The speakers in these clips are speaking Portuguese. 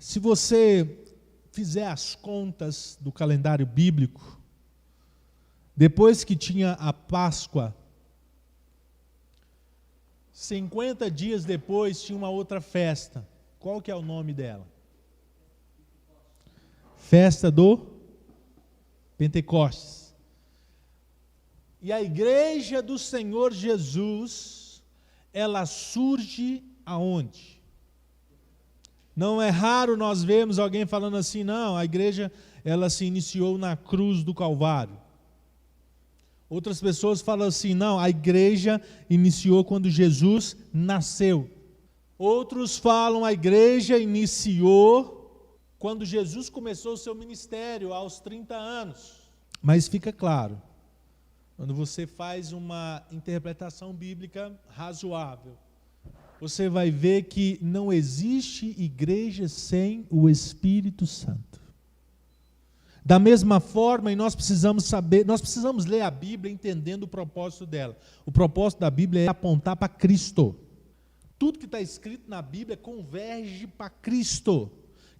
Se você fizer as contas do calendário bíblico, depois que tinha a Páscoa, 50 dias depois tinha uma outra festa. Qual que é o nome dela? Festa do Pentecostes. E a igreja do Senhor Jesus, ela surge aonde? Não é raro nós vermos alguém falando assim, não, a igreja ela se iniciou na cruz do Calvário. Outras pessoas falam assim, não, a igreja iniciou quando Jesus nasceu. Outros falam, a igreja iniciou quando Jesus começou o seu ministério, aos 30 anos. Mas fica claro, quando você faz uma interpretação bíblica razoável, você vai ver que não existe igreja sem o Espírito Santo. Da mesma forma, e nós precisamos saber, nós precisamos ler a Bíblia entendendo o propósito dela. O propósito da Bíblia é apontar para Cristo. Tudo que está escrito na Bíblia converge para Cristo.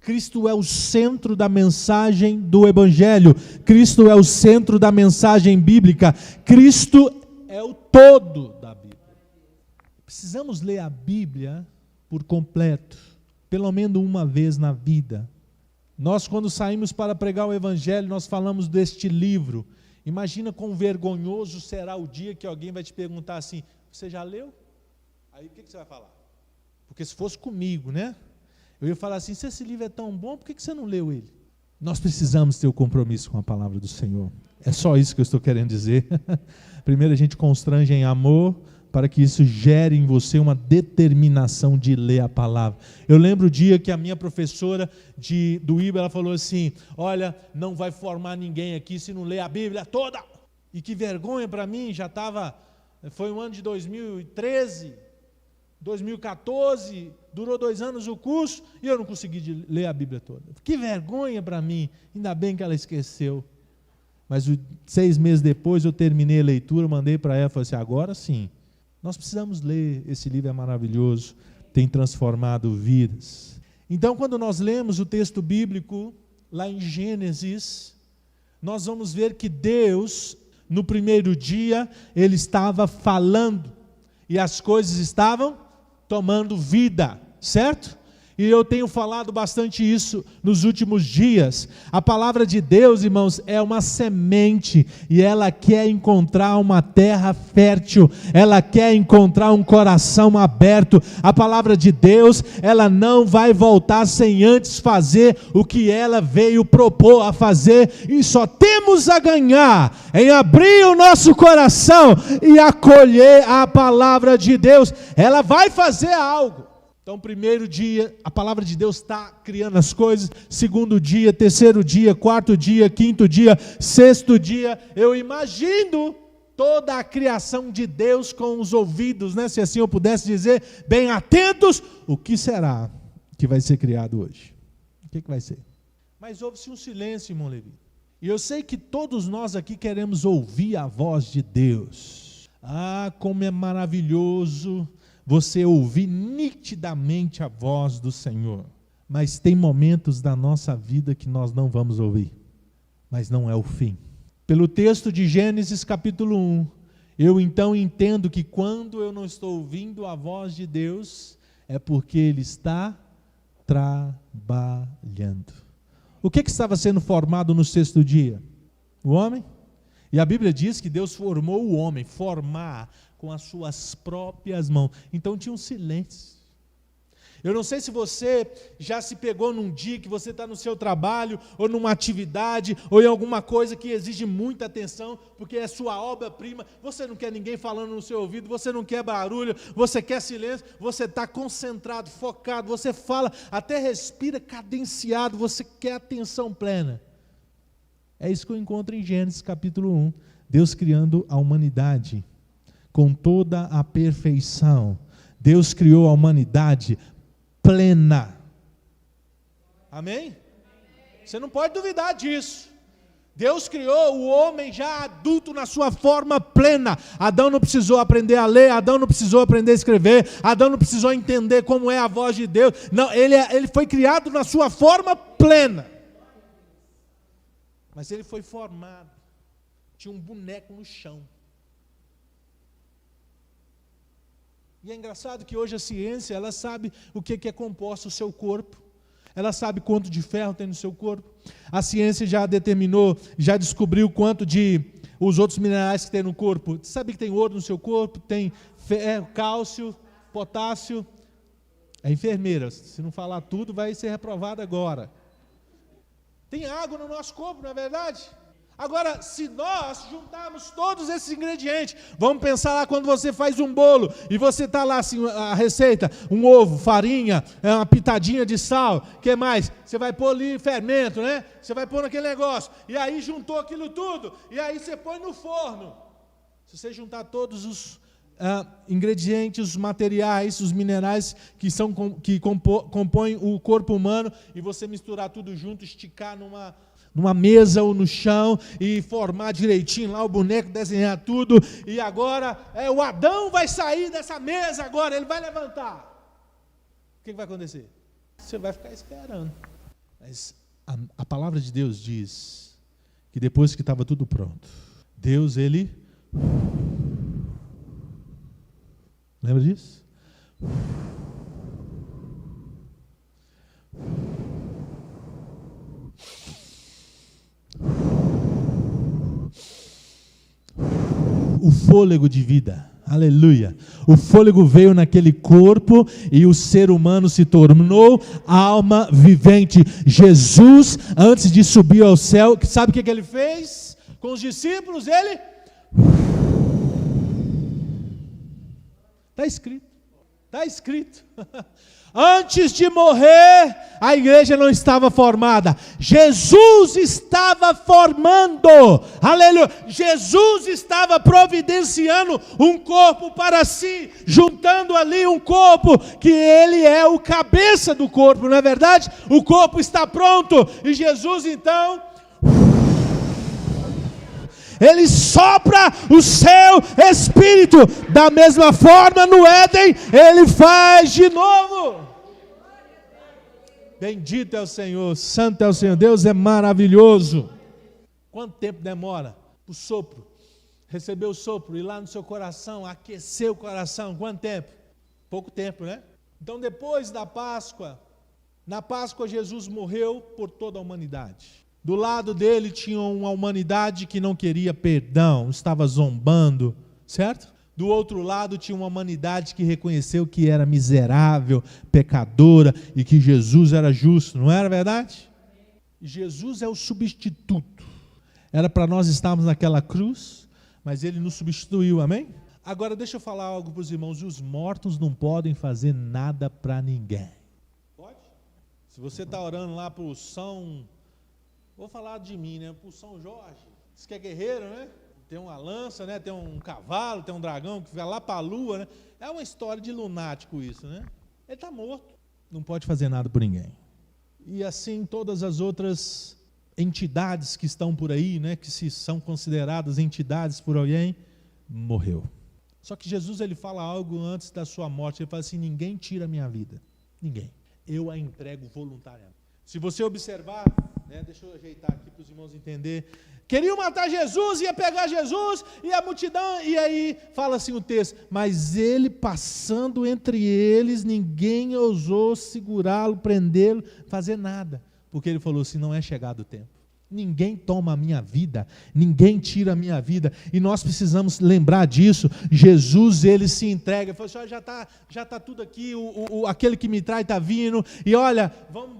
Cristo é o centro da mensagem do Evangelho. Cristo é o centro da mensagem bíblica. Cristo é o todo da Bíblia. Precisamos ler a Bíblia por completo, pelo menos uma vez na vida. Nós, quando saímos para pregar o Evangelho, nós falamos deste livro. Imagina quão vergonhoso será o dia que alguém vai te perguntar assim, você já leu? Aí o que você vai falar? Porque se fosse comigo, né? Eu ia falar assim, se esse livro é tão bom, por que você não leu ele? Nós precisamos ter o compromisso com a palavra do Senhor. É só isso que eu estou querendo dizer. Primeiro a gente constrange em amor, para que isso gere em você uma determinação de ler a palavra. Eu lembro o dia que a minha professora do IBA, ela falou assim, olha, não vai formar ninguém aqui se não ler a Bíblia toda. E que vergonha para mim, foi um ano de 2013, 2014, durou 2 anos o curso, e eu não consegui ler a Bíblia toda. Que vergonha para mim, ainda bem que ela esqueceu. Mas 6 meses depois eu terminei a leitura, mandei para ela, falei assim, agora sim, nós precisamos ler, esse livro é maravilhoso, tem transformado vidas. Então, quando nós lemos o texto bíblico, lá em Gênesis, nós vamos ver que Deus, no primeiro dia, Ele estava falando, e as coisas estavam tomando vida, certo? E eu tenho falado bastante isso nos últimos dias. A palavra de Deus, irmãos, é uma semente, e ela quer encontrar uma terra fértil, ela quer encontrar um coração aberto. A palavra de Deus, ela não vai voltar sem antes fazer o que ela veio propor a fazer, e só temos a ganhar em abrir o nosso coração e acolher a palavra de Deus. Ela vai fazer algo. Então, primeiro dia, a palavra de Deus está criando as coisas. Segundo dia, terceiro dia, quarto dia, quinto dia, sexto dia. Eu imagino toda a criação de Deus com os ouvidos, né? Se assim eu pudesse dizer, bem atentos. O que será que vai ser criado hoje? O que vai ser? Mas houve-se um silêncio, irmão Levi. E eu sei que todos nós aqui queremos ouvir a voz de Deus. Ah, como é maravilhoso você ouvir nitidamente a voz do Senhor. Mas tem momentos da nossa vida que nós não vamos ouvir. Mas não é o fim. Pelo texto de Gênesis capítulo 1, eu então entendo que quando eu não estou ouvindo a voz de Deus, é porque Ele está trabalhando. O que estava sendo formado no sexto dia? O homem? E a Bíblia diz que Deus formou o homem, formar com as suas próprias mãos. Então tinha um silêncio. Eu não sei se você já se pegou num dia que você está no seu trabalho, ou numa atividade, ou em alguma coisa que exige muita atenção, porque é sua obra-prima, você não quer ninguém falando no seu ouvido, você não quer barulho, você quer silêncio, você está concentrado, focado, você fala, até respira cadenciado, você quer atenção plena. É isso que eu encontro em Gênesis capítulo 1, Deus criando a humanidade com toda a perfeição. Deus criou a humanidade plena. Amém? Você não pode duvidar disso. Deus criou o homem já adulto na sua forma plena. Adão não precisou aprender a ler, Adão não precisou aprender a escrever, Adão não precisou entender como é a voz de Deus. Não, ele foi criado na sua forma plena. Mas ele foi formado. Tinha um boneco no chão. E é engraçado que hoje a ciência, ela sabe o que é composto o seu corpo. Ela sabe quanto de ferro tem no seu corpo. A ciência já determinou, já descobriu quanto de os outros minerais que tem no corpo. Você sabe que tem ouro no seu corpo, tem ferro, cálcio, potássio. É enfermeira, se não falar tudo, vai ser reprovada agora. Tem água no nosso corpo, não é verdade? Agora, se nós juntarmos todos esses ingredientes, vamos pensar lá quando você faz um bolo, e você está lá assim, a receita, um ovo, farinha, uma pitadinha de sal, o que mais? Você vai pôr ali fermento, né? Você vai pôr naquele negócio, e aí juntou aquilo tudo, e aí você põe no forno. Se você juntar todos os ingredientes, os materiais, os minerais que compõem o corpo humano, e você misturar tudo junto, esticar numa mesa ou no chão, e formar direitinho lá o boneco, desenhar tudo, e agora o Adão vai sair dessa mesa agora, ele vai levantar. O que vai acontecer? Você vai ficar esperando. Mas a palavra de Deus diz que depois que estava tudo pronto, Deus, ele... Lembra disso? O fôlego de vida, aleluia, o fôlego veio naquele corpo e o ser humano se tornou alma vivente. Jesus, antes de subir ao céu, sabe o que ele fez com os discípulos? Ele... Está escrito. Antes de morrer, a igreja não estava formada. Jesus estava formando. Aleluia. Jesus estava providenciando um corpo para si, juntando ali um corpo que ele é o cabeça do corpo, não é verdade? O corpo está pronto e Jesus então... Ele sopra o seu Espírito, da mesma forma no Éden, ele faz de novo. Bendito é o Senhor, santo é o Senhor, Deus é maravilhoso. Quanto tempo demora o sopro? Receber o sopro, ir lá no seu coração, aquecer o coração, quanto tempo? Pouco tempo, né? Então depois da Páscoa, na Páscoa Jesus morreu por toda a humanidade. Do lado dele tinha uma humanidade que não queria perdão, estava zombando, certo? Do outro lado tinha uma humanidade que reconheceu que era miserável, pecadora e que Jesus era justo, não era verdade? E Jesus é o substituto. Era para nós estarmos naquela cruz, mas ele nos substituiu, amém? Agora deixa eu falar algo para os irmãos, os mortos não podem fazer nada para ninguém. Pode? Se você está orando lá para o São... Vou falar de mim, né? Para o São Jorge, diz que é guerreiro, né? Tem uma lança, né? Tem um cavalo, tem um dragão que vai lá para a lua, né? É uma história de lunático isso, né? Ele está morto, não pode fazer nada por ninguém. E assim todas as outras entidades que estão por aí, né? Que se são consideradas entidades por alguém, morreu. Só que Jesus ele fala algo antes da sua morte, ele fala assim, ninguém tira a minha vida, ninguém. Eu a entrego voluntariamente. Se você observar... Deixa eu ajeitar aqui para os irmãos entenderem. Queriam matar Jesus, ia pegar Jesus, e a multidão, e aí fala assim o texto, mas ele passando entre eles, ninguém ousou segurá-lo, prendê-lo, fazer nada, porque ele falou assim, não é chegado o tempo. Ninguém toma a minha vida, ninguém tira a minha vida, e nós precisamos lembrar disso. Jesus, ele se entrega, ele falou assim, já está tudo aqui, aquele que me trai está vindo, e olha, vamos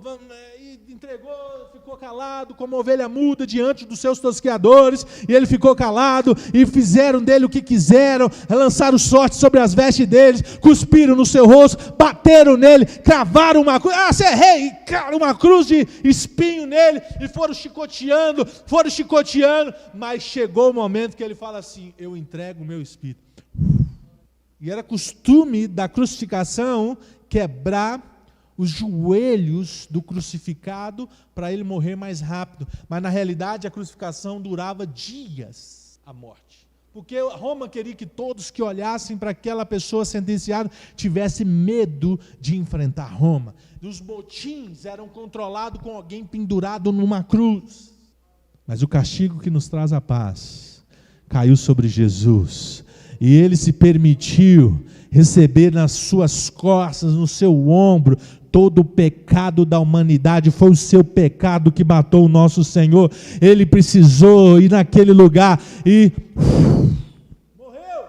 entregou, ficou calado, como ovelha muda diante dos seus tosqueadores, e ele ficou calado, e fizeram dele o que quiseram, lançaram sorte sobre as vestes deles, cuspiram no seu rosto, bateram nele, cravaram uma cruz, você é rei, uma cruz de espinho nele, e foram chicoteando, mas chegou o momento que ele fala assim, eu entrego o meu espírito. E era costume da crucificação quebrar os joelhos do crucificado para ele morrer mais rápido. Mas na realidade a crucificação durava dias, a morte. Porque Roma queria que todos que olhassem para aquela pessoa sentenciada tivessem medo de enfrentar Roma. Os motins eram controlados com alguém pendurado numa cruz. Mas o castigo que nos traz a paz caiu sobre Jesus. E ele se permitiu receber nas suas costas, no seu ombro, todo o pecado da humanidade. Foi o seu pecado que matou o nosso Senhor. Ele precisou ir naquele lugar e morreu.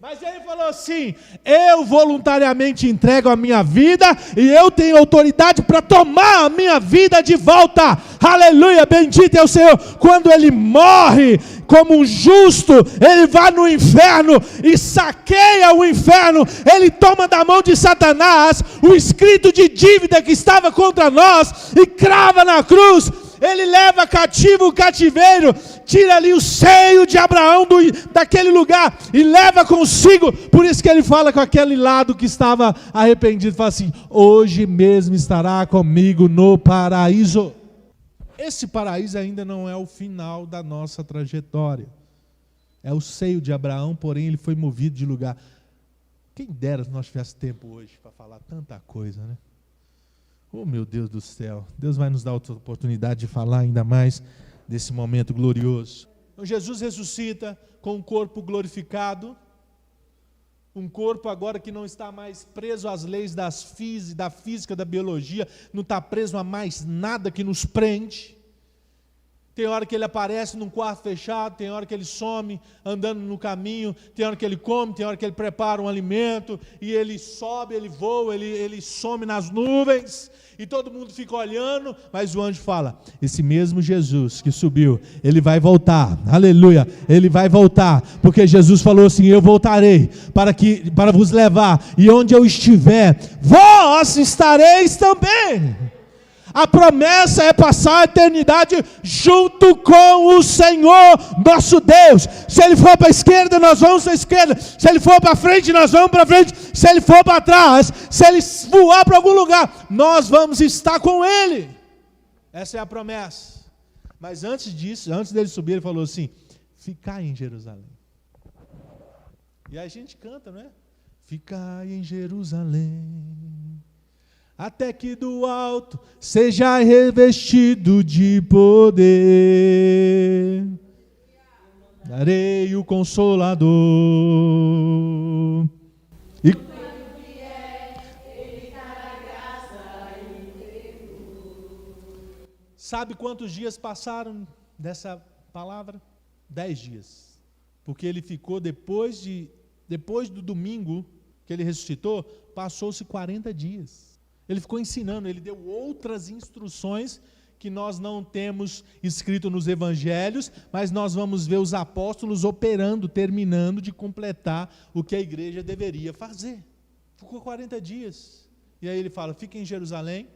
Mas ele falou assim: eu voluntariamente entrego a minha vida e eu tenho autoridade para tomar a minha vida de volta. Aleluia, bendito é o Senhor. Quando ele morre como um justo, ele vai no inferno e saqueia o inferno. Ele toma da mão de Satanás o escrito de dívida que estava contra nós e crava na cruz. Ele leva cativo o cativeiro, tira ali o seio de Abraão daquele lugar e leva consigo. Por isso que ele fala com aquele lado que estava arrependido, fala assim: hoje mesmo estará comigo no paraíso. Esse paraíso ainda não é o final da nossa trajetória. É o seio de Abraão, porém ele foi movido de lugar. Quem dera se nós tivéssemos tempo hoje para falar tanta coisa, né? Oh, meu Deus do céu, Deus vai nos dar outra oportunidade de falar ainda mais desse momento glorioso. Então, Jesus ressuscita com um corpo glorificado, um corpo agora que não está mais preso às leis da física, da biologia, não está preso a mais nada que nos prende. Tem hora que ele aparece num quarto fechado, tem hora que ele some andando no caminho, tem hora que ele come, tem hora que ele prepara um alimento, e ele sobe, ele voa, ele some nas nuvens, e todo mundo fica olhando, mas o anjo fala: esse mesmo Jesus que subiu, ele vai voltar, aleluia, ele vai voltar, porque Jesus falou assim: eu voltarei para vos levar, e onde eu estiver, vós estareis também. A promessa é passar a eternidade junto com o Senhor nosso Deus. Se ele for para a esquerda, nós vamos para a esquerda. Se ele for para frente, nós vamos para frente. Se ele for para trás, se ele voar para algum lugar, nós vamos estar com ele. Essa é a promessa. Mas antes disso, antes dele subir, ele falou assim: ficai em Jerusalém. E a gente canta, não é? Ficai em Jerusalém, até que do alto seja revestido de poder. Darei o Consolador. E sabe quantos dias passaram dessa palavra? 10 dias. Porque ele ficou depois do domingo que ele ressuscitou, passou-se 40 dias. Ele ficou ensinando, ele deu outras instruções que nós não temos escrito nos evangelhos, mas nós vamos ver os apóstolos operando, terminando de completar o que a igreja deveria fazer. Ficou 40 dias. E aí ele fala: fica em Jerusalém,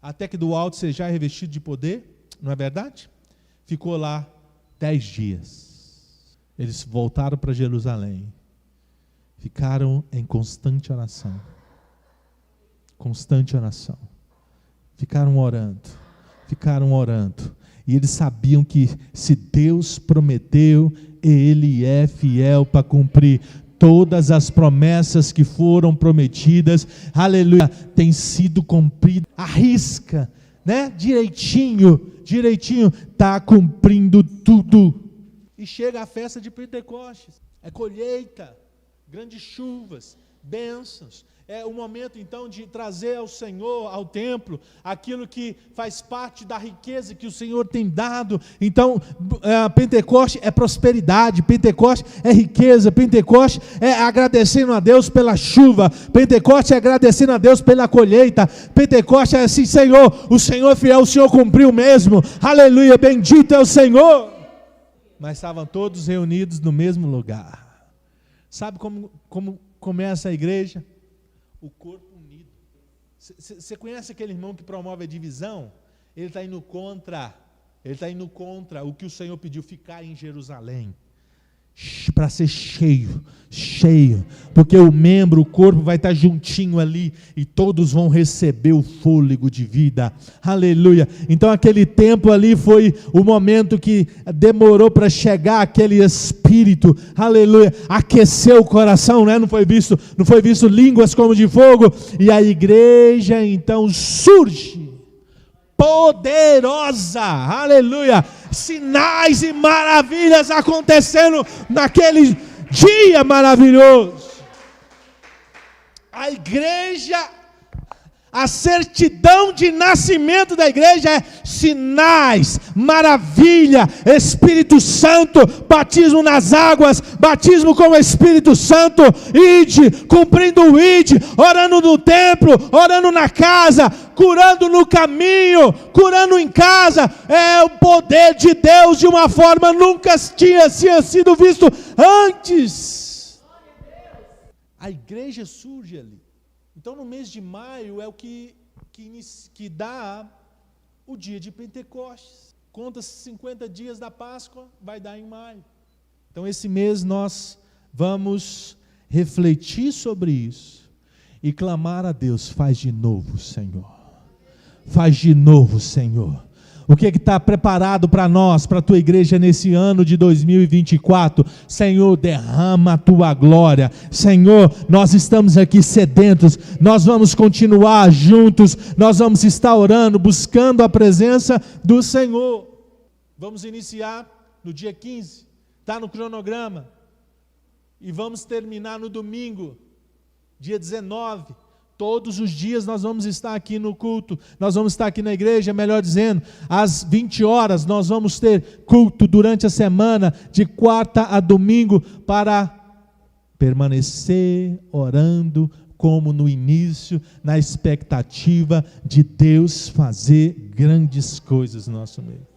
até que do alto seja revestido de poder. Não é verdade? Ficou lá 10 dias. Eles voltaram para Jerusalém. Ficaram em constante oração. Constante oração. Ficaram orando. E eles sabiam que se Deus prometeu, Ele é fiel para cumprir. Todas as promessas que foram prometidas, aleluia, tem sido cumprida à risca, né? Direitinho, está cumprindo tudo. E chega a festa de Pentecostes, é colheita, grandes chuvas, bênçãos. É o momento então de trazer ao Senhor, ao templo, aquilo que faz parte da riqueza que o Senhor tem dado. Então, Pentecoste é prosperidade, Pentecoste é riqueza, Pentecoste é agradecendo a Deus pela chuva, Pentecoste é agradecendo a Deus pela colheita, Pentecoste é assim: Senhor, o Senhor é fiel, o Senhor cumpriu mesmo, aleluia, bendito é o Senhor. Mas estavam todos reunidos no mesmo lugar. Sabe como começa a igreja? O corpo unido. Você conhece aquele irmão que promove a divisão? Ele está indo contra o que o Senhor pediu: ficar em Jerusalém. para ser cheio, porque o membro, o corpo vai estar juntinho ali e todos vão receber o fôlego de vida. Aleluia. Então aquele tempo ali foi o momento que demorou para chegar aquele Espírito, aleluia, aqueceu o coração, né? Não foi visto línguas como de fogo, e a igreja então surge poderosa, aleluia, sinais e maravilhas acontecendo naquele dia maravilhoso. A igreja, a certidão de nascimento da igreja é sinais, maravilha, Espírito Santo, batismo nas águas, batismo com o Espírito Santo, ide, cumprindo o ide, orando no templo, orando na casa, curando no caminho, curando em casa. É o poder de Deus de uma forma nunca tinha sido visto antes. A igreja surge ali. Então no mês de maio é o que dá o dia de Pentecostes. Conta-se 50 dias da Páscoa, vai dar em maio. Então esse mês nós vamos refletir sobre isso e clamar a Deus: faz de novo, Senhor. Faz de novo, Senhor. O que está preparado para nós, para a tua igreja nesse ano de 2024? Senhor, derrama a tua glória. Senhor, nós estamos aqui sedentos, nós vamos continuar juntos, nós vamos estar orando, buscando a presença do Senhor. Vamos iniciar no dia 15, está no cronograma, e vamos terminar no domingo, dia 19. Todos os dias nós vamos estar aqui no culto, nós vamos estar aqui na igreja, melhor dizendo, às 20 horas nós vamos ter culto durante a semana, de quarta a domingo, para permanecer orando, como no início, na expectativa de Deus fazer grandes coisas no nosso meio.